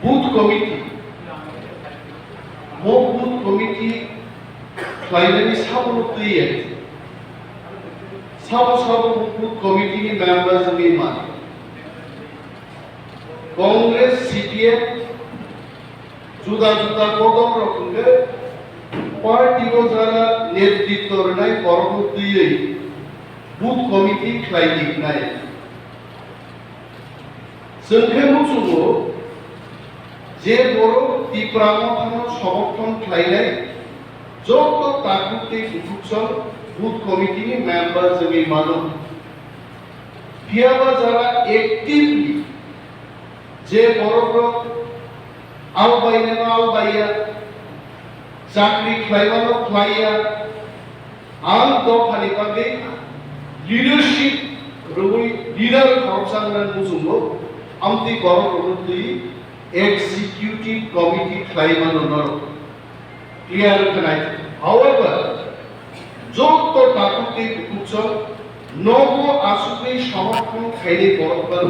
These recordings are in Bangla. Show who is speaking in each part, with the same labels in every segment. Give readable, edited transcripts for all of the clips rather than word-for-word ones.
Speaker 1: বুথ কমিটি বুথ কমিটি खालायनायनि साबुलुयै साबु बुथ कमिटिनि मेम्बार जोंनि मान कांग्रेस सीपीएम जुदा जुदा पदक रखुंगे पार्टीखौ जारा नेतृत्व होनाय परबर्तीयै बुथ कमिटि खालायनाय जोंखे मुसुगो जे बर' तिप्रामो थानो समर्थन खालायनाय joto takuti kutukson buth committee member जोंनि मानो फियाबा जारा एक्टिवली जे बर'फोर आवबायनो चाकरि खालायबानो खालाया आं दफानि बागै लिडारशिप रुबै लिडार खालामसांनानै मुजुंगो आमति बर'फोरनि एक्जिक्यूटिव कमिटि खालायबानो नरो clear tonight. However, joto takuti kutukson nogo asukni সমর্থন খাইলে বরকবার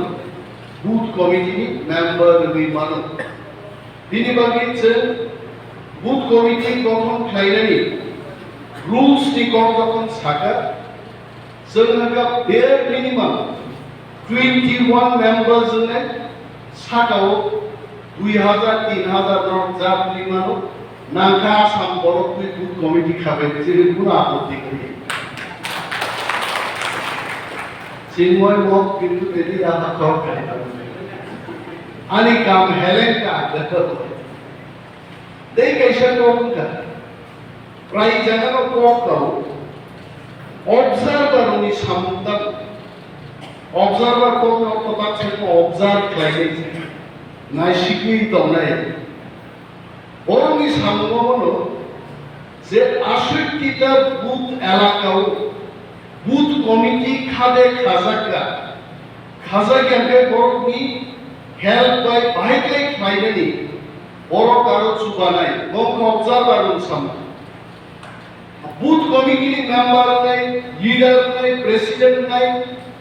Speaker 1: বুথ কমিটি মেম্বার রবি মানো তিনি বাগিছে বুথ কমিটি গঠন খাইনানি রুলস নি যখন সাকা जोंहा बेर मिनिमाम 21 मेम्बार जोंने साकाव 2000 3000 रन जाबनि मानो नाका आसाम बर'फोरनि बुथ कमिटि खाबाय जेरै কোনো আপত্তি गैया चिन्मय मग किन्तु बेदि आहा खावखाय आनि काम हेलेंका गथो दे कैसा कोंका प्राय जगह कोकाव ऑब्जर्वर नि सामुदा ऑब्जर्वर को पता छे ऑब्जर्व खालायनाय नायसिकि दंनाय बर'नि सामुआ हलो जे 68टा बुथ एलाकाव बुथ कमिटि खादे खाजाग्याके बर'नि हेल्प बाय बाहायलाय खालायनायनि बर' कारो सुबानाय गम ऑब्जर्वर सामु बुथ कमिटि मेम्बर नाय लीडर नाय प्रेसिडेंट नाय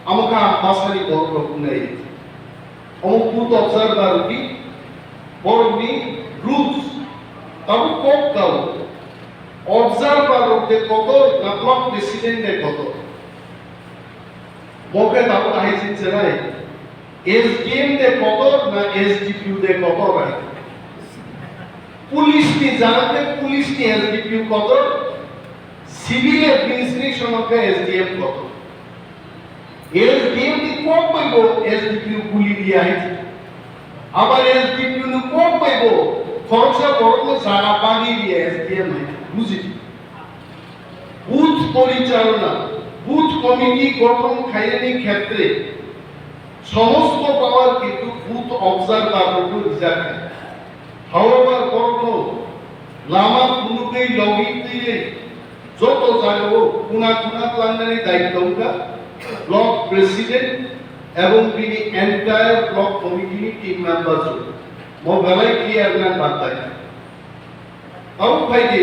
Speaker 1: आमका बासानि बर'फोर नाय अम बुथ ऑब्जर्वर नि बर'नि रूल्स तब कोक गाव ऑब्जर्वर दे कतो ना ब्लॉक प्रेसिडेंट दे कतो मोके तब आइजिन चराय एसडीएम दे कतो ना एसडीपीयू दे कतो राय पुलिस नि जानते पुलिस नि एसडीपीयू कतो सिविल एडमिनिस्ट्रेशन के एसडीएम कतो एसडीएम नि कोक पाइबो एसडीपीयू पुली दिया है आबार एसडीपीयू नि कोक पाइबो खरचा बर'नो जागा बागि दिया एसडीएम है बुझि बुथ परिचालना बुथ कमिटि गठन खायनायनि क्षेत्रे समस्त पावर किन्तु बुथ ऑब्जर्वर रिजार्व हाउएवर बर'नो लामा पुनुकै लगियै जतो जायगायाव कुना लांनानै दायित्वखौ ब्लक प्रेसिडेंट एवं बिनि एन्टायर ब्लक कमिटिनि टीम मेम्बार्स मोबाइल क्लियर ना बाताय अब फाइदे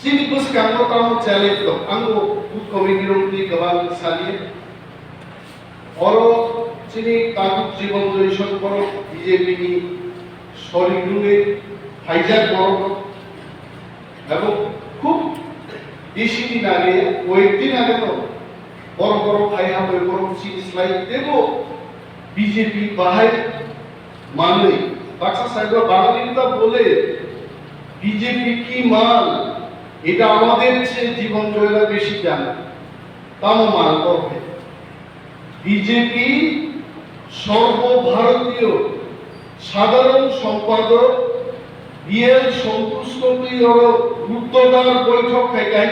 Speaker 1: सिनि बुसकांगो तामो चैलेंज दं आंगो बुथ कमिटि रंनि गोबां सालिए और सिनि ताकुब जीवन जयसन बर' बीजेपी नि सरिग्रुङै हाइजाक बर' एवं खूब दिसिनि आगे कयेकदिन आगे तो बर' हाइहाबै बर' सिनिस्लाय देबो बीजेपी बाहाय माने बाक्सा साहिब बांगालीরা বলে बीजेपी की मान এটা আমাদের চেয়ে জীবন জয়লা বেশি জানে তাও মান করবে बीजेपी সর্বভারতীয় সাধারণ সম্পাদক বিএল সন্তুষ্টর রুদ্ধদ্বার বৈঠক খাইকাই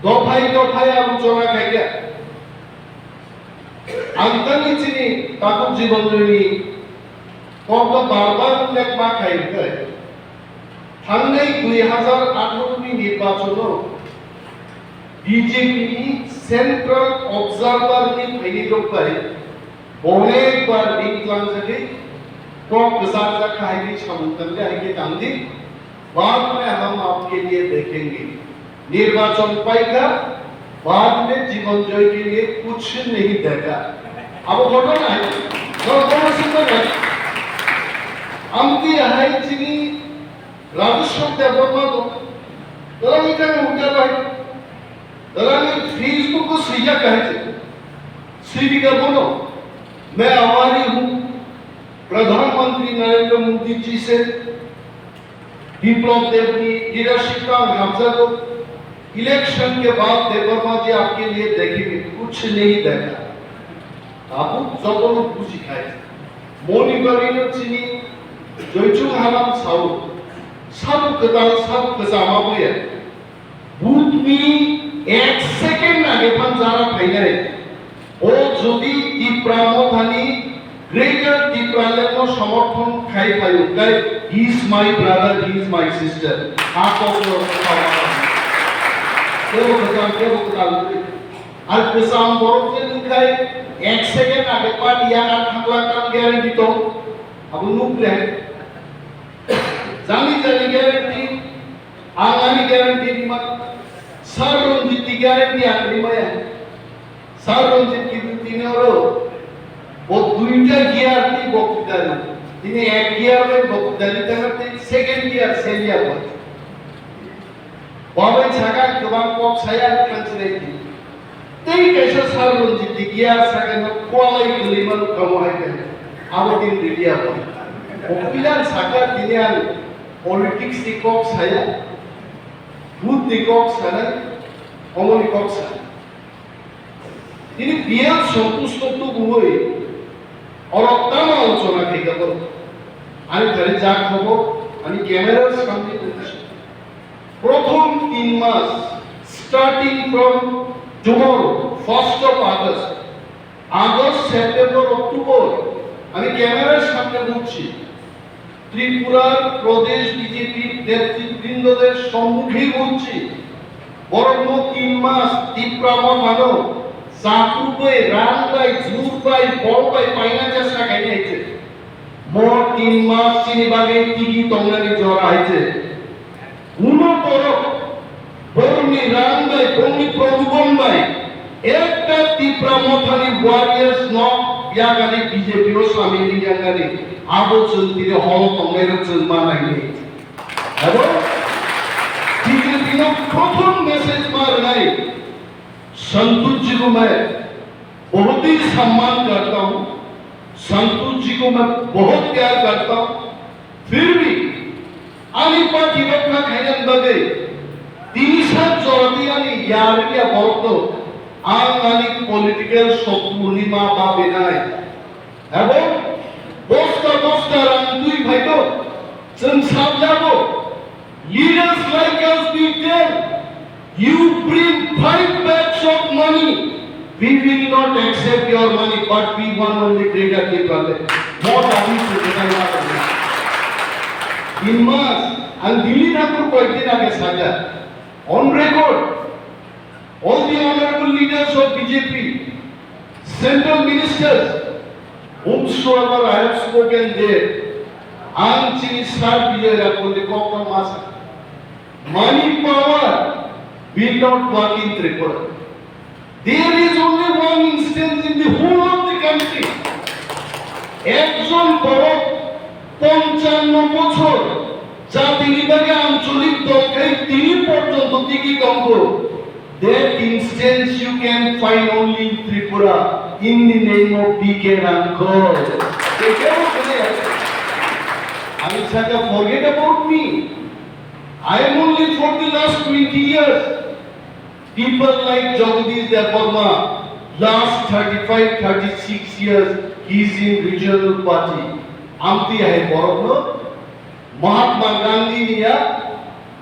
Speaker 1: দফায় দফায় আলোচনা খাইকা आंतानि चिनि ताकुब जीवन जयनि कब बारबार उल्लेख मा खाइखै थांनाय 2018 नि निर्वाचनाव बीजेपी नि सेंट्रल ऑब्जर्वर नि फैनिदोंबाय अनेकबार निक्लांजगै कब गजाजा खाइनि सामुंतंगे आइके तांदि बाद में हम आपके लिए देखेंगे निर्वाचन पाइका बाद में जीवन जय के लिए कुछ नहीं देखा अब घटना है আমতি আহাই চিনি রাজস্ব দেববর্মা তো তারা এখানে উঠে পাই তারা फेसबुक को सैया कहते श्री का बोलो मैं आभारी हूँ प्रधानमंत्री नरेंद्र मोदी जी से विप्लव देव की लीडरशिप का मुआवजा को इलेक्शन के बाद देवबर्मा जी आपके लिए देखेंगे कुछ नहीं देखा आप जब कुछ खाए मोनी बरीनो चिनी जोइचुं हालाम साउ सब कजामा बुया बुत मी एक सेकेंड आगे पंजारा फाइनाय ओ যদি তীব্রামথানি গ্রেটার তীব্রালেনো সমর্থন খাই পায়ু গাই he is my brother he is my sister আপকো কেউ কথা আর পেশাম বড়তে খাই এক সেকেন্ড আগে পা দিয়া আর থাকলা কাম গ্যারান্টি তো আবু নুকলে জানি গ্যারান্টি আঙানি গ্যারান্টি দিমা সাররঞ্জিত গ্যারান্টি আগ্রিমায়া সাররঞ্জিত কি তিনরো ও দুইটা গিয়ার দি বক্তৃতা দেন তিনি এক গিয়ারে বক্তৃতা দিতে সেকেন্ড গিয়ার সেলিয়া বল বাবা ছাকা গোবাং কক ছায়া ট্রান্সলেট তেই কেসা সাররঞ্জিত গিয়ার সাকেন কোয়ালাই গলিমান কামাই কে আবদিন রিডিয়া বল পপুলার ছাকা দিনিয়ান পলিটিক্স দি কক ছায়া বুদ্ধ দি কক ছায়া অমনি কক ছায়া তিনি বিয়ার সন্তুষ্ট তো হই অরত্তাম আলোচনা থেকে গেল আমি ঘরে যা খবর আমি ক্যামেরার সামনে বলছি প্রথম 3 মাস starting from tomorrow 1st of August September October আমি ক্যামেরার সামনে বলছি ত্রিপুরার প্রদেশ বিজেপি নেতৃবৃন্দদের সম্মুখে বলছি বরং 3 মাস তীব্রামথানো সাকুবাই রানবাই জুরবাই বলবাই পাইনা চেষ্টা খাইছে মোর 3 মাস চিনিবাগে টিকি তংলানি জ্বর আইছে উনতর বরমি রানবাই বরমি প্রভুবনবাই একটা তীব্রামথানি ওয়ারিয়ার্স ন ইয়াগানি বিজেপি ও স্বামী ইয়াগানি আবো চলতিরে হল তংলাইর চলমা নাই এবং বিজেপি নো প্রথম মেসেজ মার নাই संतोष जी को मैं बहुत ही सम्मान करता हूँ संतोष जी को मैं बहुत प्यार करता हूँ फिर भी आनी पार्टी रखना खाने बगे 30 साल चौथी आनी यार क्या बहुत तो आनी पॉलिटिकल शत्रुनिमा बाबे नाय एवं बोस्ता रंगुई भाई तो संसार जागो leaders like us be there. You bring 5 bags of money. We will not accept your money, but we want only greater people. What are we to do? In mass, and Delhi Thakur Koitin Age Saja, on record, all the honorable leaders of BJP, central ministers, whomsoever I have spoken there, and Chini Sar Vijaya Poli Kokka Masa, money power will not work in Tripura. There is only one instance in the whole of the country. একজন বড় 55 বছর জাতি বিভাগে আঞ্চলিক দলকে তিনি পর্যন্ত টিকিট অঙ্ক that instance you can find only in Tripura in the name of BK Rankor. I said forget about me. I am only for the last 20 years. People like Jagdish Debbarma, last 35-36 years, he is in regional party. Amti hai borno, Mahatma Gandhi niya,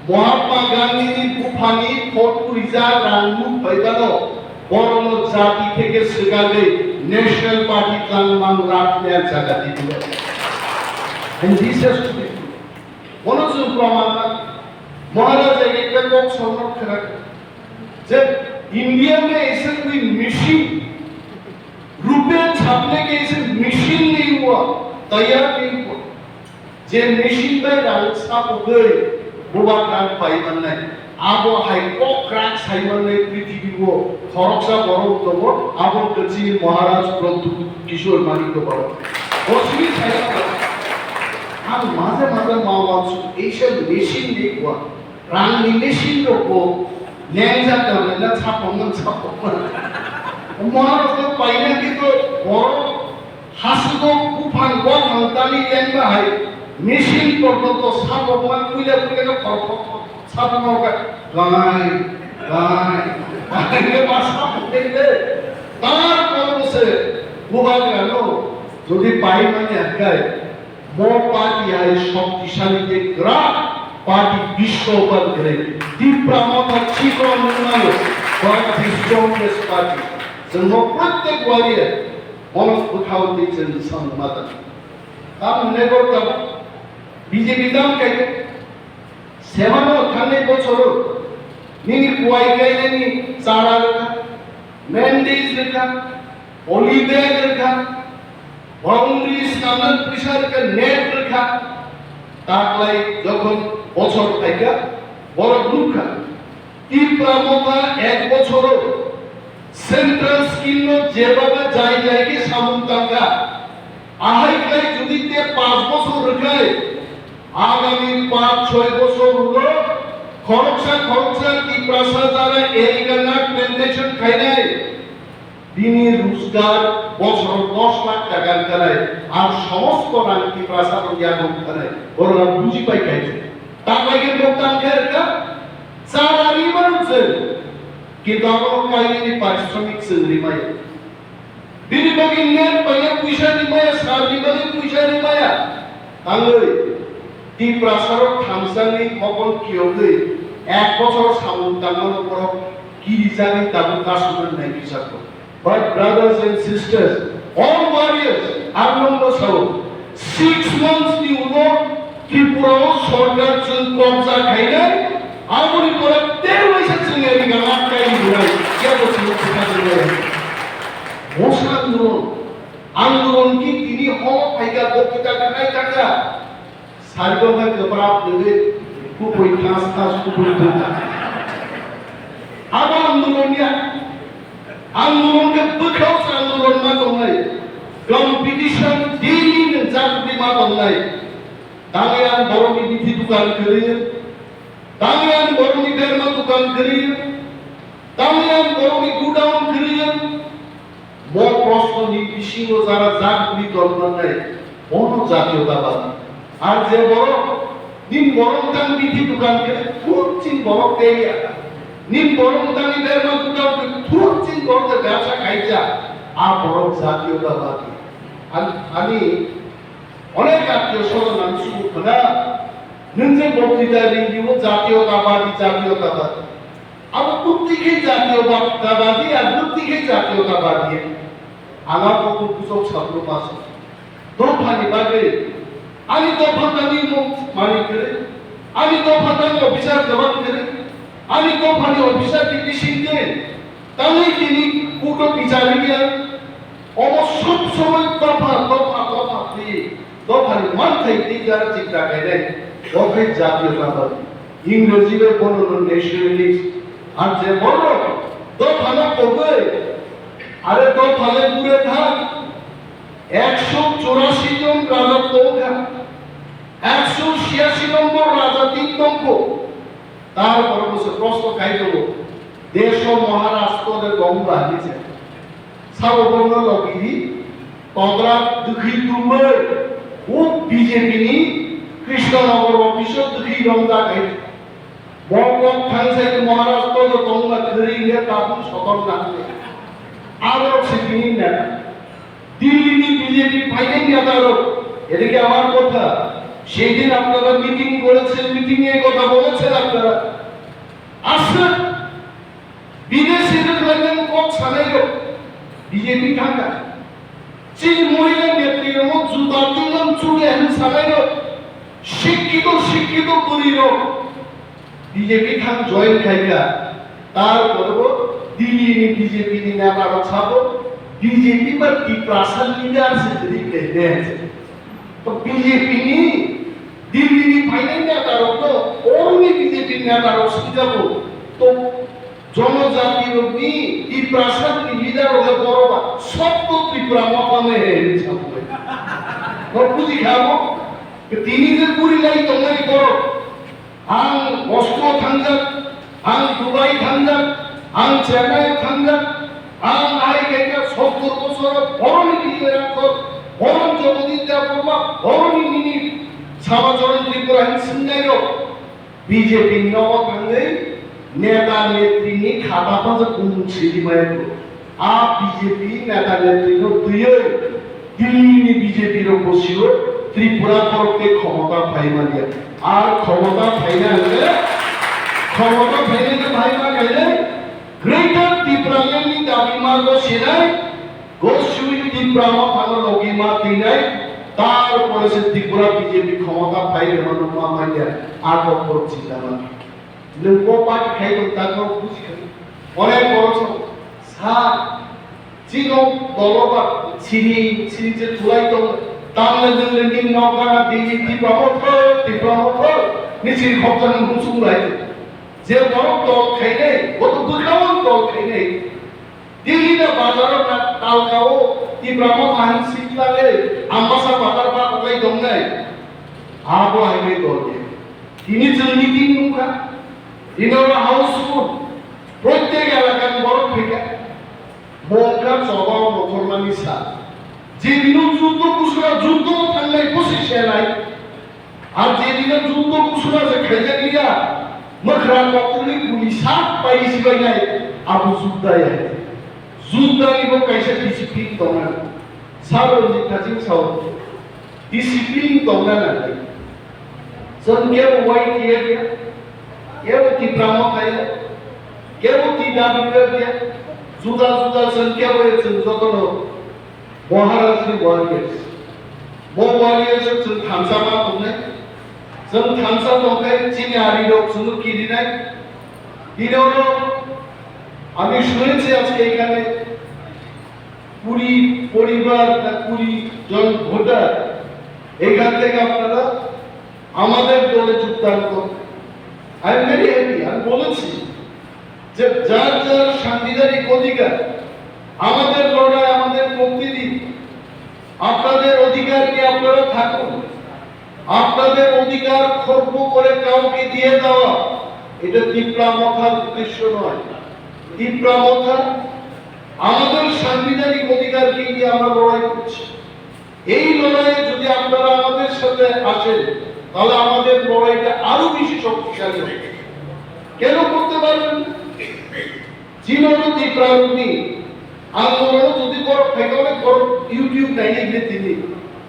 Speaker 1: Mahatma Gandhi ni Bufani, Fortu Rizal, Rangu, Paidano, borno jati theke sigade, National Party Tei Pai Mangwlak jagati dilo. And this has to be Monozum Pramana, Maharaj एक को संरक्षण करा जब इंडिया में ऐसे कोई मशीन रुपए छापने के ऐसे मशीन नहीं हुआ तैयार नहीं हुआ जे मशीन में रंग छाप गए वो बात रंग पाई बनना है आप वो हाई को क्रैक साइमन ने पृथ्वी वो खरकसा बरो तो वो आप वो कच्ची महाराज प्रभु किशोर मानिक तो बरो वो सुनी साइमन আর মাঝে মাঝে মাওয়াজ এইসব মেশিন দেখবা রান্নি মেশিন রকম ল্যাংজা করে না ছাপমান মহারাষ্ট্র পাইনা কিন্তু বড় হাসুদো কুফান গঙ্গালি ল্যাংবা হয় মেশিন পর্যন্ত ছাপমান পুইলা পুইলা ছাপমান গায় গায় গায় ভাষা বলতে তারপর বসে গোবা গেল যদি পাই মানে একাই মো পার্টি আই শক্তিশালী যে গ্রাফ পার্টি বিশ্ব উপর করে তীব্রমত চিকন উন্নয়ন পার্টি স্ট্রংগেস্ট পার্টি जों प्रत्येक वारिया मनस बुखावती जों संमादा ताम नेगर ताम बीजेपी दाम काय सेवानो थांनाय बछर निनि कुवाय गायनायनि चारा रोखा मेन्डेज रोखा अलिबेग रोखा बाउंड्रिज नामन फैसा रोखा नेट रोखा ताकलाय যখন বছর থাইকা বড় দুঃখা তীব্রমতা এক বছরও সেন্ট্রাল স্কিম যেভাবে যাই যাইকে সামন্তাঙ্গা আহাইকাই যদি তে 5 বছর রাখায় আগামী 5-6 বছর হলো খরচা তীপ্রাসা যারা এরিগানা প্ল্যান্টেশন খাইনাই দিনের রোজগার বছর 10 লাখ টাকা কারায় আর সমস্ত রান তীপ্রাসা রোগিয়াগম কারায় ওরা বুঝি পাই খাইছে টাকাকে লোকদান খায়কা সারারি মানুষে কিন্তু আমার কাহিনী পারিশ্রমিক সিংরিমায় বিনিয়োগী নেট পাইয়া পয়সা দিমায়া সার্বিবাদী পয়সা দিমায়া তাঙ্গই তীপ্রাসার থামসানি মকল কিয়গে এক বছর সামন্তাঙ্গন উপর কি জানি তাবু কাশুন নাই হিসাব but brothers and sisters all warriors আনন্দ সহ 6 months দি উনো ত্রিপুরা সরকার চুন কবজা খাইলে আমরি পরে 13 পয়সা চিনে নিগা আটকাই দিলাই কে বলছিল সেটা দিলে মশা আন্দোলন কি তিনি হম ফাইকা বক্তৃতা কাটাই কাটা সারগমা কবরাপ দেবে কুপই খাস কুপই দুটা আবার আন্দোলনকে বখাও আন্দোলন না দলাই কম্পিটিশন দিন জাতি মা দলাই দামিয়ান বড়মি বিধি দোকান করে দামিয়ান বড়মি বেরমা দোকান করে দামিয়ান বড়মি গুডাউন করে মোর প্রশ্ন নির্বিষিং যারা জাতি দলন নাই কোন জাতীয়তাবাদ আর যে বড় দিন বড় দাম বিধি দোকান করে ফুরচিন বড় পেয়া নিম বড় দামি বেরমা দোকান করে ফুরচিন বড় ব্যবসা খাইছা আর বড় জাতীয়তাবাদ আমি অনেক আত্মীয় স্বজন আমি শুরু করা নিজে বক্তৃতা রিভিউ জাতীয়তাবাদী আমার প্রত্যেকেই জাতীয়তাবাদী আর প্রত্যেকেই জাতীয়তাবাদী আমার কত কুচক ছাত্র পাশ দফানি বাগে আমি দফানি মানি করে আমি দফানি অফিসার জবাব করে আমি দফানি অফিসার ডিসিশন দেন তাহলে তিনি কুটো বিচারে গিয়ে অবশ্য সময় দফা দিয়ে দফানি মান থেকে যারা চিন্তা করে দফাই জাতীয়তাবাদী ইংরেজিতে বলল ন্যাশনালিস্ট আর যে বলল দফানা করবে আরে দফালে পুরে থাক 184 জন রাজা তোখা 186 নম্বর রাজা তিনতঙ্ক তারপর বসে প্রশ্ন খাই দেব দেশ মহারাষ্ট্রের গঙ্গা নিচে সাববর্ণ লগিরি তদ্রা দুঃখী তুমে ও বিজেপি নি কৃষ্ণনগর অফিসে দুঃখী রমজা খাই বঙ্গক থানসাই মহারাষ্ট্র গঙ্গা ধরিলে তাপুন সকল লাগবে আরো সেদিন না দিল্লি বিজেপি ফাইটিং নেতারও এদিকে আমার কথা সেই দিন আপনারা মিটিং করেছেন মিটিং এ কথা বলেছেন আপনারা আসলে বিদেশিদের লাগেন কোক ছাড়াইলো বিজেপি ঢাকা সেই মহিলা নেত্রীর মত জুতা তিনজন চুড়ে এখন ছাড়াইলো শিক্ষিত করিল বিজেপি খান জয়েন খাইকা তারপর দিল্লি বিজেপি নি নেতার ছাবো বিজেপি বা ত্রিপ্রাসা লিডার সে দিকে দেছে তো বিজেপি নি দিল্লি নি ফাইনাল নেতার তো ওরনি বিজেপি নেতার সুজাবো তো জনজাতির নি ত্রিপ্রাসা লিডার হলে বড়বা সব তো ত্রিপুরা মতামে ছাবো তো বুঝি খাবো তিনি যে পুরিলাই তোমায় করো আং মস্কো থাঙ্গাক আং দুবাই থাঙ্গাক আং চেন্নাই থাঙ্গাক আং আই গেকা 70 বছর বরণ দিয়ে রাখো বরণ জগদিন দেওয়া করবা বরণী মিনিট সামাচরণ ত্রিপুরা সিংনাইরো বিজেপি নবকাঙ্গে নেতা নেত্রী খাতা পাজা কোন সিরিমায় আ বিজেপি নেতা নেত্রী দুইয়ে দিল্লি বিজেপির বসিও ত্রিপুরা করতে ক্ষমতা পাইবা দিয়া আর ক্ষমতা পাইনা হলে ভাইমা গেলে গ্রেটার ত্রিপুরালেন্ডনি দাবি মার্গ সেনাই গোসুই ত্রিপুরামা ভালো লগিমা তিনাই তারপরে সে ত্রিপুরা বিজেপি ক্ষমতা পাইলে মানুমা মাইয়া আর কখনো চিন্তা না লোক পার্টি খাইতো তারপর বুঝি অনেক বড় সা চিনো দলবা চিনি যে তুলাইতো তামলে নিম্ন নগরা দিল্লি ত্রিপুরা নিচির খবজান হুসুলাই যে বড় দল খাইলে কত বুঝাওন দল খাইলে দিল্লিতে বাজারও না কালকাও ত্রিপুরা মহান সিটলালে আম্বাসা বাজার বা কোথায় দম নাই আবো হাইওয়ে দল তিনি জননীতি নুকা ইনোর হাউসফুল প্রত্যেক এলাকার বড় থেকে মৌকা সবাও মুসলমানি সা যেদিন যুদ্ধ কুসুরা যুদ্ধ থাকলে বসে নাই আর যেদিন যুদ্ধ কুসুরা যে খেজে নিয়া মখরা কতলি পুলিশা পাইছি বাই নাই আবু যুদ্ধাই যুদ্ধা নিব কাইসে ডিসিপ্লিন দনা সারোজি কাজিন সাউ ডিসিপ্লিন দনা না सन केव वाई किया गया केव की ब्राह्मण खाया केव की दाबी कर दिया जुदा संख्या হয়েছে যত মহারাষ্ট্র ওয়ারিয়ার্স जों थामसामा दंनाय जों थामसा दंखाय চিনি আরি রোগ শুধু কি দিনাই দিনও আমি শুনেছি আজকে এখানে 20 পরিবার না 20 জন ভোটার এখান থেকে আপনারা আমাদের দলে যোগদান করুন আই এম ভেরি হ্যাপি আমি বলেছি যে যার যার সাংবিধানিক অধিকার আমাদের লড়াই আমাদের প্রতিনিধি আপনাদের অধিকার নিয়ে আপনারা থাকুন আপনাদের অধিকার খর্ব করে কাউকে দিয়ে দেওয়া এটা তীব্রামথার উদ্দেশ্য নয় তীব্রামথা আমাদের সাংবিধানিক অধিকারকে নিয়ে আমরা লড়াই করছি এই লড়াইয়ে যদি আপনারা আমাদের সাথে আসেন তাহলে আমাদের লড়াইটা আরো বেশি শক্তিশালী হবে কেন করতে পারবেন জিনরতি প্রাণী আন্দোলন যদি বড় ফেকলে বড় ইউটিউব নাই গিয়ে তিনি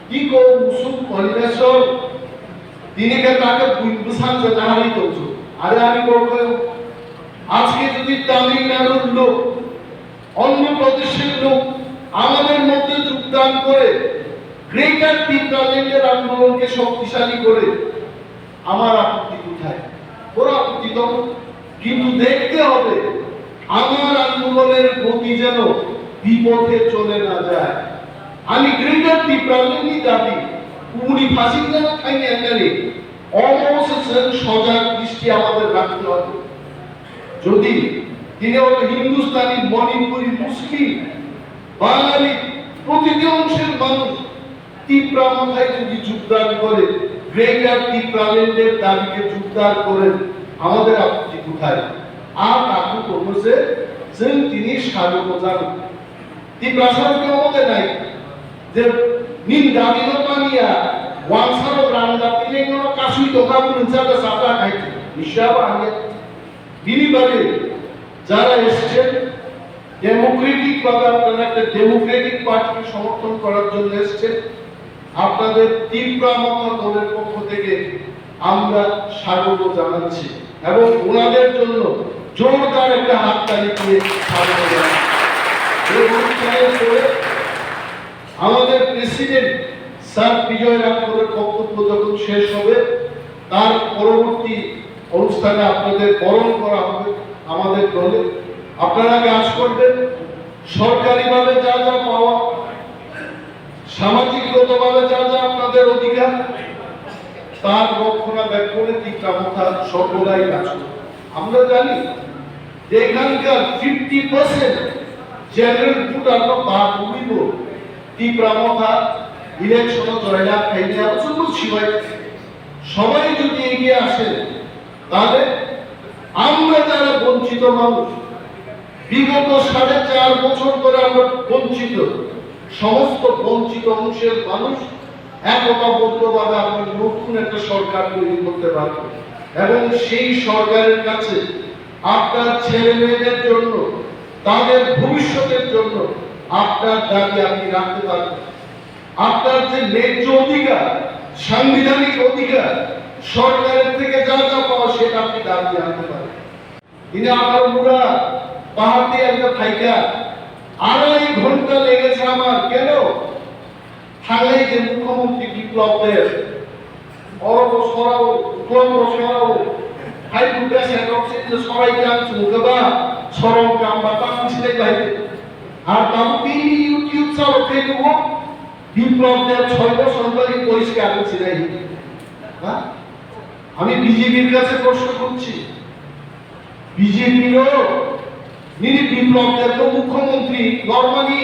Speaker 1: কি কো মুসুম পরিবেশন তিনি কে তাকে বুঝান যে নারী তো আরে আমি বলবো আজকে যদি তামিলনাড়ুর লোক অন্য প্রদেশের লোক আমাদের মধ্যে যোগদান করে গ্রেটার ত্রিপুরাল্যান্ডের আন্দোলনকে শক্তিশালী করে আমার আপত্তি কোথায় বড় আপত্তি তো কিন্তু দেখতে হবে আমার আন্দোলনের গতি যেন বিপথে চলে না যায় আমি গ্রেটার ত্রিপুরাল্যান্ডি দাবি উনি ফাঁসি যেন খাইনি একালে অবশেষে সজাগ দৃষ্টি আমাদের রাখতে হবে যদি তিনি হলো হিন্দুস্তানি মণিপুরি মুসলিম বাঙালি প্রতিটি অংশের মানুষ তীব্রামথায় যদি যোগদান করে গ্রেটার ত্রিপুরাল্যান্ডের দাবিকে যোগদান করেন আমাদের আপত্তি কোথায় আর কাকু করছে जों তিনি স্বাগত জানাই ত্রিপ্রাসা রগনো মতে নাই যে নিন দাবিনো পানিয়া ওয়ানসারো গ্রামদা তিনেনো কাশুই তোকা মুনসাদা সাপা খাইছে নিশাব আগে বিনিবারে যারা এসেছেন ডেমোক্রেটিক ভাবে আপনারা একটা ডেমোক্রেটিক পার্টিকে সমর্থন করার জন্য এসেছেন আপনাদের তীব্রামথা দলের পক্ষ থেকে আমরা স্বাগত জানাচ্ছি এবং ওনাদের জন্য জোরদার একটা হাততালি দিয়ে স্বাগত জানাচ্ছি আমাদের প্রেসিডেন্ট স্যার বিজয় রামপুরের বক্তব্য যখন শেষ হবে তার পরবর্তী অনুষ্ঠানে আপনাদের বরণ করা হবে আমাদের দলে আপনারা কাজ করবেন সরকারিভাবে যা যা পাওয়া সামাজিকগতভাবে যা যা আপনাদের অধিকার তার রক্ষণাবেক্ষণে তীব্রামথা সর্বদাই কাজ করবে আমরা জানি যে এখানকার 50% জেনারেল ভোট আমরা বাদ হইব তীব্রামথা ইলেকশনে জয়লাভ খাইতে আলোচনা করছি ভাই, সবাই যদি এগিয়ে আসে তাহলে আমরা যারা বঞ্চিত মানুষ, বিগত 4.5 বছর ধরে আমরা বঞ্চিত, সমস্ত বঞ্চিত অংশের মানুষ একতাবদ্ধভাবে আমরা নতুন একটা সরকার তৈরি করতে পারবো এবং সেই সরকারের কাছে আপনার ছেলে মেয়েদের জন্য, তাদের ভবিষ্যতের জন্য আপনার দাবি আপনি রাখতে পারবেন। আপনার যে ন্যায্য অধিকার, সাংবিধানিক অধিকার, সরকারের থেকে যা যা পাওয়া সেটা আপনি দাবি আনতে পারেন। তিনি আমার মুরা পাহাড় দিয়ে একটা থাইকা 2.5 ঘন্টা লেগেছে আমার। কেন? থাকলেই যে মুখ্যমন্ত্রী বিপ্লবের অরব সরাও ক্লব সরাও হাই দুর্গা সেটপসে সরাই গান চুগবা সরম কাম বা তামছিলে গাইতে আর তাও তিনি ইউটিউব চালু ফেলব বিপ্লবদের 6 বছর ধরে পরিষ্কার করছি নাই। হ্যাঁ, আমি বিজেপির কাছে প্রশ্ন করছি, বিজেপিরও নিনি বিপ্লবদের তো মুখ্যমন্ত্রী নরমালি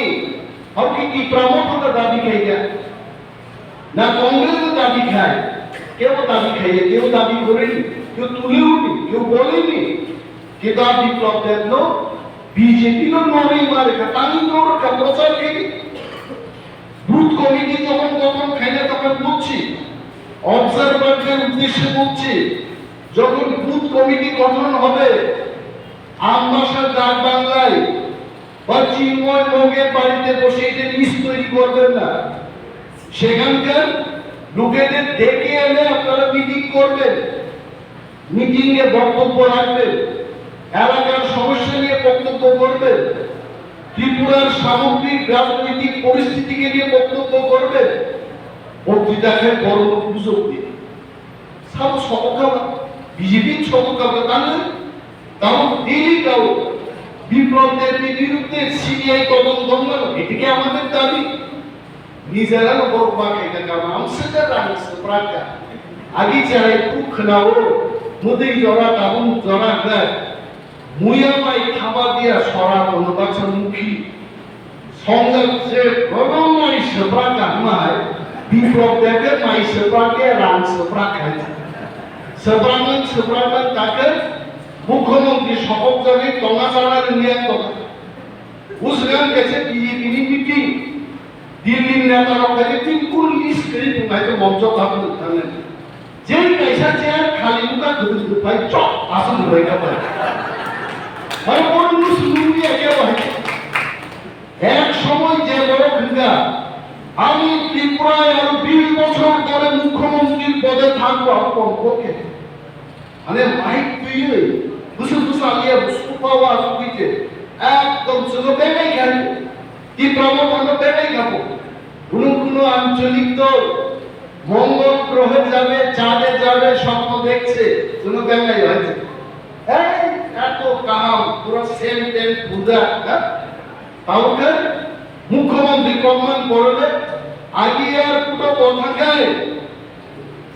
Speaker 1: আর কি প্রামোটা দাবি খাইয়া না কংগ্রেসের দাবি খায়, কেউ দাবি খাইয়ে, কেউ দাবি করেনি, কেউ তুলেওনি, কেউ বলেনি। কিন্তু বিপ্লবদের নো বিজেপি নো নরেই মারে তানি নোর প্রচার খেয়ে বুথ কমিটি যখন তখন খাইলে তখন বলছি, অবজারভারদের উদ্দেশ্যে বলছি, যখন বুথ কমিটি গঠন হবে আমবাসার ডাক বাংলায় বা চিন্ময় মগের বাড়িতে বসে এটা লিস্ট তৈরি করবেন না, সেখানকার লোকেদের ডেকে এনে আপনারা মিটিং করবেন, মিটিং এ বক্তব্য রাখবেন, এলাকার সমস্যা নিয়ে বক্তব্য করবেন, ত্রিপুরার সামগ্রিক রাজনৈতিক পরিস্থিতিকে নিয়ে বক্তব্য করবেন। বক্তৃতাকে বড় সুযোগ দিন সব সপক্ষা বিজেপির সপক্ষা তাহলে তাও দিল্লি তাও বিপ্লবদের বিরুদ্ধে সিবিআই তদন্ত হল, এটিকে আমাদের দাবি। নিজেরা বড় বাকি কারণ আমসেটা রাখছে প্রাকা আগে চাই কুখ নাও নদী জরা তাবুন জরা গায় মুয়া মাই খাবার দিয়া সরা অনুবাচন মুখী সংযোগ যে গরম মাই সেপ্রাকা মায় বিপ্লবদেরকে মাই সেপ্রাকে রান সেপ্রা খায় সেপ্রামান তাকে মুখ্যমন্ত্রী শপথ জানি টঙা চালার নিয়ে কথা বুঝলেন গেছে বিজেপি মিটিং দিল্লির নেতারা কাছে 3 লিস্ট করে তোমাকে মঞ্চ থাকতে জানেন যেই পয়সা চেয়ার খালি মুখা ধুই ভাই চপ আসন হয়ে গেল ভাই কোন মুসলিম একে ভাই এক সময় যে বড় ভিঙ্গা আমি ত্রিপুরায় আর 20 বছর ধরে মুখ্যমন্ত্রীর পদে থাকবো আপন পক্ষে মানে মাইক তুইলে বুঝু বুঝু আলিয়া বুঝু পাওয়া তুইতে একদম শুধু বেকাই খাই কি প্রমোশন বেকাই খাবো কোনো আঞ্চলিক দল মঙ্গল গ্রহে যাবে, চাঁদে যাবে, স্বপ্ন দেখছে, কোনো বেকাই হয়েছে এই এত কাম পুরো সেম টেন পূজা তাহলে মুখ্যমন্ত্রী কমান করলে আগে আর পুরো কথা গায়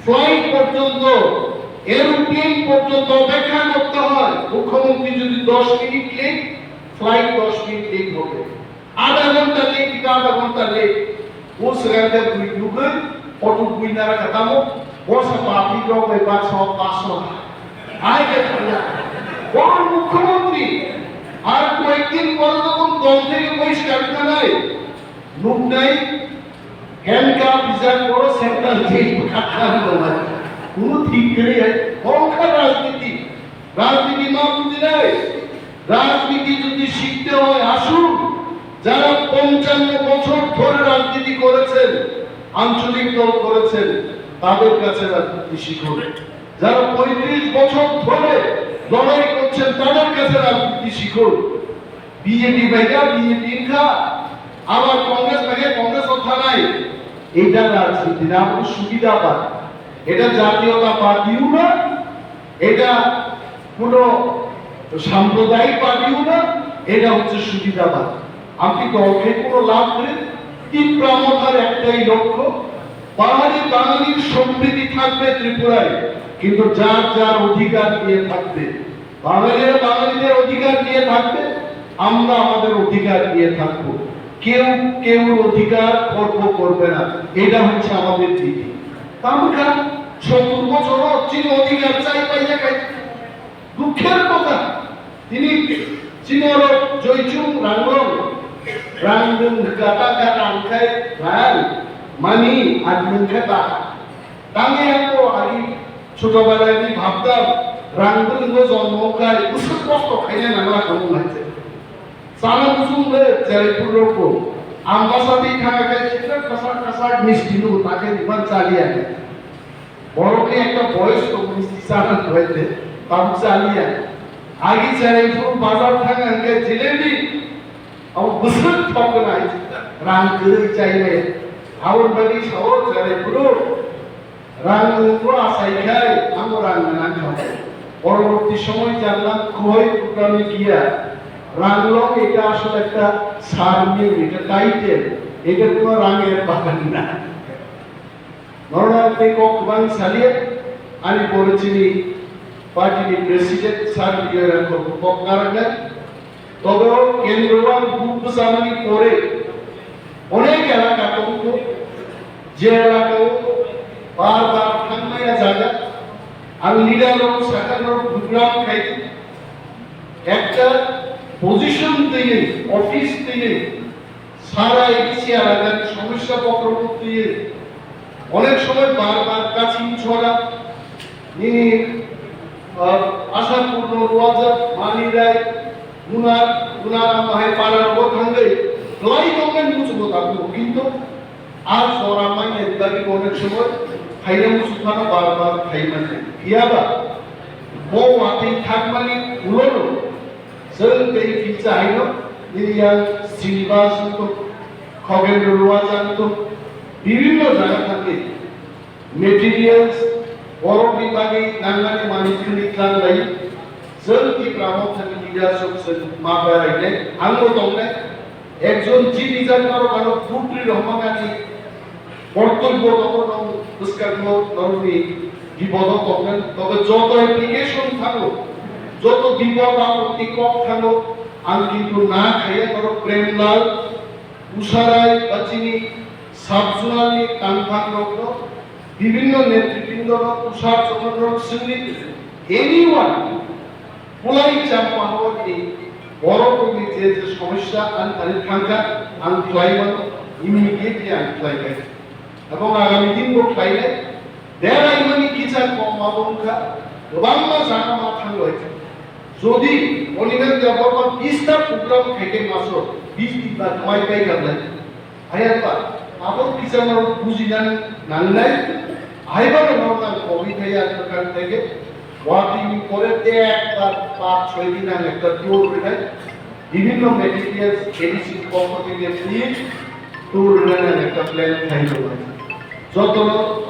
Speaker 1: ফ্লাইট পর্যন্ত এরোপ্লেন পর্যন্ত অপেক্ষা করতে হয়। মুখ্যমন্ত্রী যদি 10 minute late, flight 10 minute late হবে, আধা ঘন্টা লেট, আধা ঘন্টা লেট उस रहते हुए युग ऑटो बुइना खत्म वो सब पार्टी को कोई 500 आए के और मुख्यमंत्री আর কয়েকদিন পরে যখন দল থেকে বহিষ্কার নাই লোক নাই ক্যানকা বিচার করো সেন্ট্রাল জেল খাতা হবে কোনো ঠিক করে কংকার রাজনীতি রাজনীতি না বুঝি নাই রাজনীতি যদি শিখতে হয় আসুন যারা 55 বছর ধরে রাজনীতি করেছেন আঞ্চলিক দল করেছেন তাদের কাছে রাজনীতি শিখুন যারা 35 বছর ধরে লড়াই করছেন তাদের কাছে রাজনীতি শিখুন বিজেপি ভাইরা বিজেপি খা আবার কংগ্রেস ভাইরা কংগ্রেস কথা নাই এটা রাজনীতি না আমাদের সুবিধাবাদ এটা জাতীয়তাবাদীও না এটা কোনো সাম্প্রদায়িক পার্টিও না এটা হচ্ছে সুবিধাবাদ আপনি দলকে কোনো লাভ করেন তীব্রতার একটাই লক্ষ্য পাহাড়ি বাঙালির সমৃদ্ধি থাকবে ত্রিপুরায় কিন্তু যার যার অধিকার নিয়ে থাকবে বাঙালিরা বাঙালিদের অধিকার নিয়ে থাকবে আমরা আমাদের অধিকার নিয়ে থাকবো কেউ কেউ অধিকার খর্ব করবে না, এটা হচ্ছে আমাদের নীতি। আমরা 70 বছর চীন অধিকার চাই পাইয়া খাই। দুঃখের কথা, তিনি চীনের জয়চুং রাংরং রাংদুং গাটা গাটা আনখাই রাল মানি আদমুখে তা তাঙ্গে আমি আগে ছোটবেলায় আমি ভাবতাম রাংদুং জন্ম খাই উসুর কষ্ট খাইলে নাংলা খাবো হয়েছে সানা বুঝুংলে জয়পুর লোক আমবাসাদি খানা খাই সেটা কাঁচা কাঁচা মিষ্টি নো তাকে দিবার চালিয়ে আনে বড়কে একটা বয়স মিষ্টি চানা হয়েছে তাও চালিয়ে আগে জয়পুর বাজার থাকা আনকে জিলেবি अब बुसुल ठोकनाय रांगो चाइले आउर बादि सहर जयपुर रांगो आसाइखाय आम रांगो नांगौ পরবর্তী সময় জানলাম কই প্রোগ্রামে গিয়া রাংলো এটা আসলে একটা সারনেম, এটা টাইটেল, এটা কোনো রাঙের বাগান না। নরনাথ ককবাং সালিয়ে আমি বলেছিনি পার্টির প্রেসিডেন্ট স্যার বিয়ের ককনারাঙ্গা তবে কেন্দ্রবান গ্রুপ জানানি পরে অনেক এলাকা কিন্তু যে এলাকাও বারবার থামাইয়া জায়গা আমি লিডার শাখানোর প্রোগ্রাম খাইছি একটা পজিশন থেকে অফিস থেকে সারা এসি এলাকার সমস্যা পত্র দিয়ে অনেক সময় বারবার কাছি ছড়া নিনি আশাপূর্ণ রোয়াজা মানি রায় গুনার মাহে পাড়ার বখাঙ্গে লাই দমেন বুঝবো তাকে কিন্তু আর সরামাই এদাকি অনেক সময় খাইলে মুসুখানো বারবার খাইনা ইয়াবা বউ আতেই থাকমানি উলোনো जों दै फिसा हाइनो निया सिलबास तो खगेन्द्र रवाजान तो বিভিন্ন জায়গা থেকে মেটেরিয়ালস বড় বিভাগে নাঙ্গানি মানিকনি ক্লানলাই जों কি গ্রামক থেকে লিডারশিপ মাবারাইলে আঙ্গো তংনে একজন চিনি জানার কারো ফুটরি রহমানানি কর্তব্য তখন দুষ্কর্ম নরনি বিপদ তখন তবে যত অ্যাপ্লিকেশন থাকো যত বিপদ আপত্তি কম থাকো আমি কিন্তু না খাইয়া করো প্রেমলাল উষারায় বাচিনি সাবজুনালি কানফান রত্ন বিভিন্ন নেতৃবৃন্দ উষার চন্দ্র সিংহ এনিওয়ান পোলাই চাপা হওয়ার এই বড় কবি যে যে সমস্যা আনতারি থাকা আনফ্লাইমান ইমিডিয়েটলি আনফ্লাই এবং আগামী দিন খাইলে দেড়াই মানি কিচা কম আবঙ্কা বাংলা জানা মাথান রয়েছে যদি অনিমেষ দেববর্মা 20টা প্রোগ্রাম থেকে মাত্র 20 দিন বা নয় পাই গেলেন আয়াতবা আবার কিসানোর বুঝিনান নাংলাই আইবার নরনাল কবি থাইয়া সরকার থেকে ওয়ার্কিং করে একবার 5-6 দিন আগে একটা ট্যুর করে বিভিন্ন মেটেরিয়ালস এডিসি পক্ষ থেকে ফ্রি ট্যুর রেলের একটা প্ল্যান খাইলো যত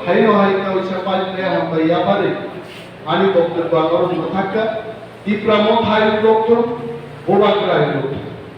Speaker 1: হাইনো হাইনো ওইসা পাইলে হাম্বাই ইয়াফারে আনি বক্তব্য আগরণ থাকা তীব্র মথায় লোক বোবাকরায় লোক